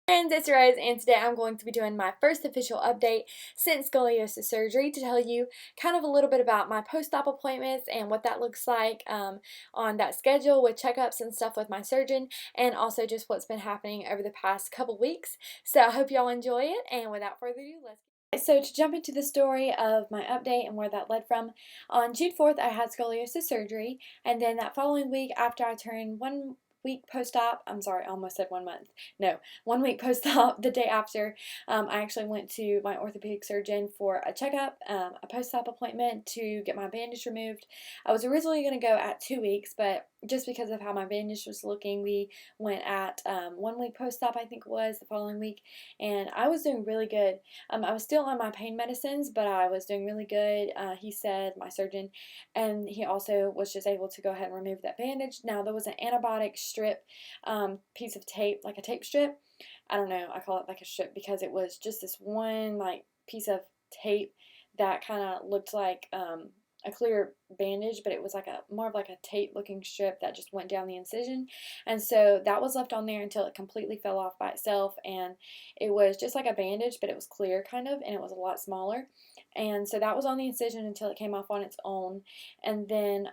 Friends, it's Rose, and today I'm going to be doing my first official update since scoliosis surgery to tell you kind of a little bit about my post-op appointments and what that looks like on that schedule with checkups and stuff with my surgeon, and also just what's been happening over the past couple weeks. So I hope y'all enjoy it, and without further ado, let's get so to jump into the story of my update and where that led from, on June 4th I had scoliosis surgery, and then that following week after I turned 1 week post-op, I'm sorry, I almost said 1 month. No, 1 week post-op, the day after, I actually went to my orthopedic surgeon for a checkup, a post-op appointment to get my bandage removed. I was originally going to go at 2 weeks, but just because of how my bandage was looking, we went at 1 week post-op, I think it was, the following week, and I was doing really good. I was still on my pain medicines, but I was doing really good, he said, my surgeon, and he also was just able to go ahead and remove that bandage. Now, there was an antibiotic strip piece of tape, like a tape strip. I don't know, I call it like a strip because it was just this one like piece of tape that kind of looked like a clear bandage, but it was like a more of like a tape looking strip that just went down the incision, and so that was left on there until it completely fell off by itself, and it was just like a bandage, but it was clear kind of, and it was a lot smaller, and so that was on the incision until it came off on its own. And then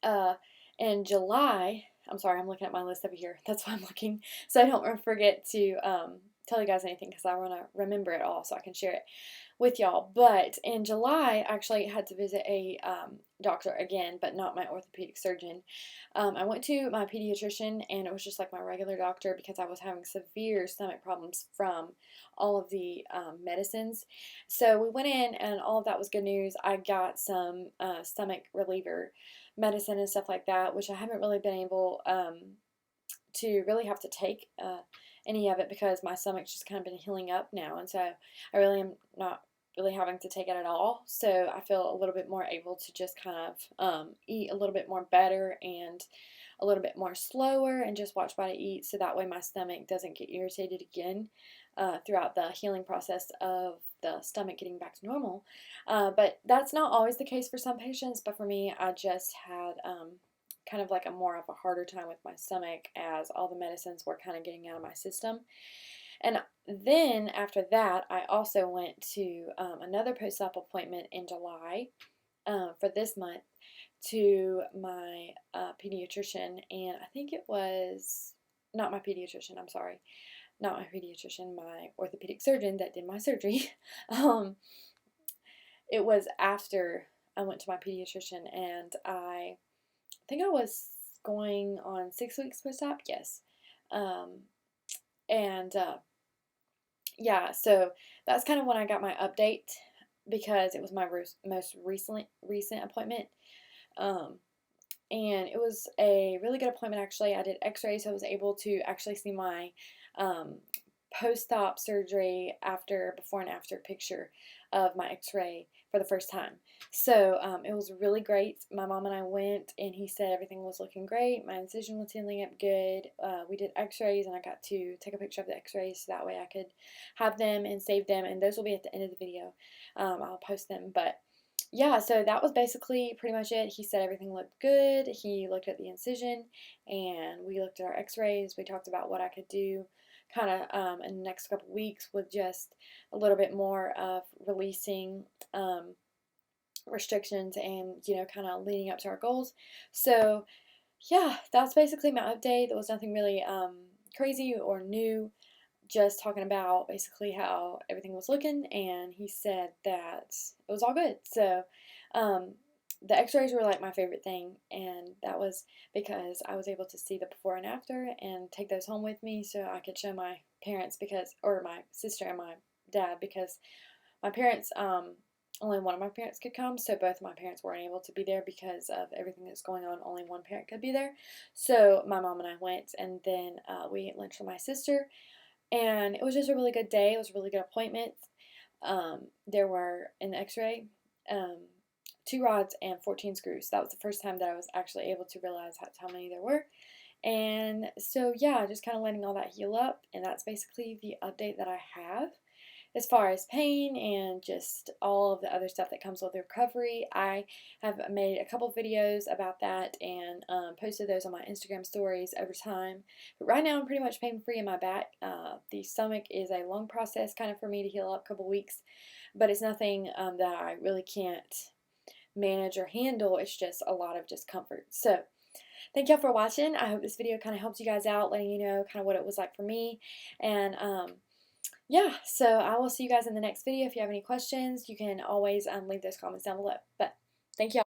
uh, in July, I'm sorry, I'm looking at my list over here. That's why I'm looking, so I don't forget to tell you guys anything, because I want to remember it all so I can share it with y'all. But in July, I actually had to visit a doctor again, but not my orthopedic surgeon. I went to my pediatrician, and it was just like my regular doctor because I was having severe stomach problems from all of the medicines. So we went in, and all of that was good news. I got some stomach reliever medicine and stuff like that, which I haven't really been able to really have to take any of it because my stomach's just kind of been healing up now, and so I really am not really having to take it at all. So I feel a little bit more able to just kind of eat a little bit more better and a little bit more slower and just watch what I eat, so that way my stomach doesn't get irritated again throughout the healing process of the stomach getting back to normal. But that's not always the case for some patients, but for me, I just had kind of like a more of a harder time with my stomach as all the medicines were kind of getting out of my system. And then after that, I also went to another post-op appointment in July for this month to my pediatrician, and I think it was not my pediatrician, I'm sorry, not my pediatrician, my orthopedic surgeon that did my surgery. um, it was after I went to my pediatrician, and I think I was going on 6 weeks post-op, yes. Um, and yeah, so that's kind of when I got my update because it was my most recent appointment. Um, and it was a really good appointment, actually. I did x-rays, so I was able to actually see my um, post-op surgery before and after picture of my x-ray for the first time. So it was really great. My mom and I went, and he said everything was looking great. My incision was healing up good. We did x-rays, and I got to take a picture of the x-rays so that way I could have them and save them, and those will be at the end of the video. I'll post them, but yeah, so that was basically pretty much it. He said everything looked good. He looked at the incision, and we looked at our x-rays. We talked about what I could do kind of in the next couple weeks with just a little bit more of releasing restrictions and, kind of leading up to our goals. So yeah, that's basically my update. There was nothing really crazy or new, just talking about basically how everything was looking, and he said that it was all good. So the x-rays were like my favorite thing, and that was because I was able to see the before and after and take those home with me so I could show my parents, or my sister and my dad, because my parents, only one of my parents could come, so both of my parents weren't able to be there because of everything that's going on. Only one parent could be there. So my mom and I went, and then we ate lunch with my sister, and it was just a really good day. It was a really good appointment. There were, in the x-ray, 2 rods and 14 screws. That was the first time that I was actually able to realize how many there were. And so, yeah, just kind of letting all that heal up. And that's basically the update that I have. as far as pain and just all of the other stuff that comes with recovery, I have made a couple videos about that and posted those on my Instagram stories over time. But right now I'm pretty much pain free in my back. The stomach is a long process kind of for me to heal up, a couple weeks, but it's nothing that I really can't manage or handle. It's just a lot of just comfort. So thank y'all for watching. I hope this video kind of helps you guys out, letting you know kind of what it was like for me. And yeah, so I will see you guys in the next video. If you have any questions, you can always leave those comments down below. But thank y'all.